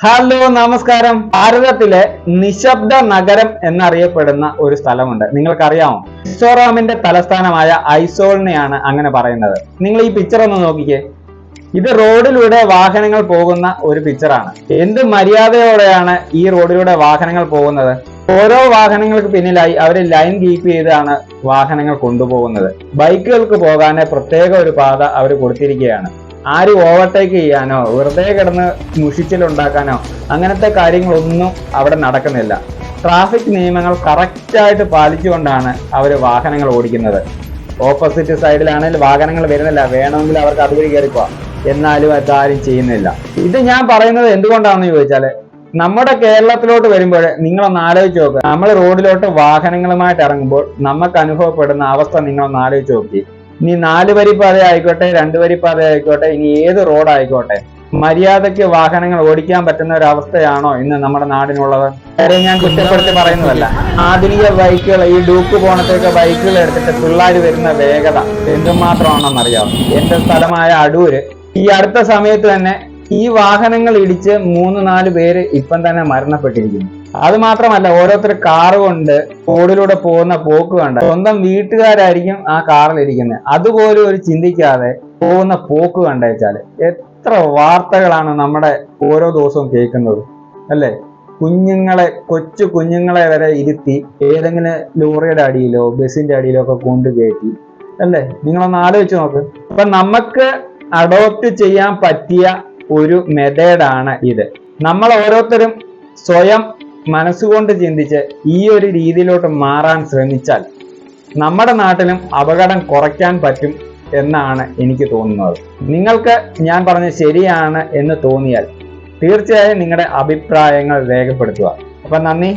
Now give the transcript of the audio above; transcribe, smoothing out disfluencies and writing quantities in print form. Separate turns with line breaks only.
Hello നമസ്കാരം. ഭാരതത്തിലെ നിശബ്ദ നഗരം എന്നറിയപ്പെടുന്ന ഒരു സ്ഥലമുണ്ട്, നിങ്ങൾക്കറിയാമോ? മിസോറാമിന്റെ തലസ്ഥാനമായ ഐസോളിനെയാണ് അങ്ങനെ പറയുന്നത്. നിങ്ങൾ ഈ പിക്ചർ ഒന്ന് നോക്കിക്കേ. ഇത് റോഡിലൂടെ വാഹനങ്ങൾ പോകുന്ന ഒരു പിക്ചറാണ്. എന്ത് മര്യാദയോടെയാണ് ഈ റോഡിലൂടെ വാഹനങ്ങൾ പോകുന്നത്. ഓരോ വാഹനങ്ങൾക്ക് പിന്നിലായി അവർ ലൈൻ കീപ്പ് ചെയ്താണ് വാഹനങ്ങൾ കൊണ്ടുപോകുന്നത്. ബൈക്കുകൾക്ക് പോകാൻ പ്രത്യേക ഒരു പാത അവർ കൊടുത്തിരിക്കുകയാണ്. ആരും ഓവർടേക്ക് ചെയ്യാനോ വെറുതെ കിടന്ന് മുഷിച്ചിലുണ്ടാക്കാനോ അങ്ങനത്തെ കാര്യങ്ങളൊന്നും അവിടെ നടക്കുന്നില്ല. ട്രാഫിക് നിയമങ്ങൾ കറക്റ്റായിട്ട് പാലിച്ചുകൊണ്ടാണ് അവർ വാഹനങ്ങൾ ഓടിക്കുന്നത്. ഓപ്പോസിറ്റ് സൈഡിലാണെങ്കിൽ വാഹനങ്ങൾ വരുന്നില്ല, വേണമെങ്കിൽ അവർക്ക് അതുവഴി കയറിപ്പോവാം, എന്നാലും അതാരും ചെയ്യുന്നില്ല. ഇത് ഞാൻ പറയുന്നത് എന്തുകൊണ്ടാണെന്ന് ചോദിച്ചാല്, നമ്മുടെ കേരളത്തിലോട്ട് വരുമ്പോൾ നിങ്ങളൊന്ന് ആലോചിച്ച് നോക്കുക. നമ്മൾ റോഡിലോട്ട് വാഹനങ്ങളുമായിട്ട് ഇറങ്ങുമ്പോൾ നമുക്ക് അനുഭവപ്പെടുന്ന അവസ്ഥ നിങ്ങളൊന്ന് ആലോചിച്ച് നോക്കി. ഇനി 4 വരിപ്പാത ആയിക്കോട്ടെ, 2 വരിപ്പാത ആയിക്കോട്ടെ, ഇനി ഏത് റോഡായിക്കോട്ടെ, മര്യാദയ്ക്ക് വാഹനങ്ങൾ ഓടിക്കാൻ പറ്റുന്ന ഒരു അവസ്ഥയാണോ ഇന്ന് നമ്മുടെ നാടിനുള്ളത്? ഞാൻ കുറ്റപ്പെടുത്തി പറയുന്നതല്ല. ആധുനിക ബൈക്കുകൾ, ഈ ഡൂക്ക് പോണത്തേക്ക് ബൈക്കുകൾ എടുത്തിട്ട് പിള്ളേർ വരുന്ന വേഗത എന്തുമാത്രമാണെന്നറിയാം. എന്റെ സ്ഥലമായ അടൂര് ഈ അടുത്ത സമയത്ത് തന്നെ ഈ വാഹനങ്ങൾ ഇടിച്ച് 3-4 പേര് ഇപ്പം തന്നെ മരണപ്പെട്ടിരിക്കുന്നു. അത് മാത്രമല്ല, ഓരോരുത്തർ കാറ് കൊണ്ട് റോഡിലൂടെ പോകുന്ന പോക്ക് കണ്ട് സ്വന്തം വീട്ടുകാരായിരിക്കും ആ കാറിൽ ഇരിക്കുന്നത്. അതുപോലും ഒരു ചിന്തിക്കാതെ പോകുന്ന പോക്ക് കണ്ടേച്ചാല് എത്ര വാർത്തകളാണ് നമ്മുടെ ഓരോ ദിവസവും കേൾക്കുന്നത്, അല്ലേ? കൊച്ചു കുഞ്ഞുങ്ങളെ വരെ ഇരുത്തി ഏതെങ്കിലും ലോറിയുടെ അടിയിലോ ബസിന്റെ അടിയിലോ ഒക്കെ കൊണ്ടു കയറ്റി, അല്ലേ? നിങ്ങളൊന്ന് ആലോചിച്ച് നോക്ക്. അപ്പൊ നമുക്ക് അഡോപ്റ്റ് ചെയ്യാൻ പറ്റിയ ഒരു മെത്തേഡാണ് ഇത്. നമ്മൾ ഓരോരുത്തരും സ്വയം മനസ്സുകൊണ്ട് ചിന്തിച്ച് ഈ ഒരു രീതിയിലോട്ട് മാറാൻ ശ്രമിച്ചാൽ നമ്മുടെ നാട്ടിലും അപകടം കുറയ്ക്കാൻ പറ്റും എന്നാണ് എനിക്ക് തോന്നുന്നത്. നിങ്ങൾക്ക് ഞാൻ പറഞ്ഞത് ശരിയാണ് എന്ന് തോന്നിയാൽ തീർച്ചയായും നിങ്ങളുടെ അഭിപ്രായങ്ങൾ രേഖപ്പെടുത്തുക. അപ്പം നന്ദി.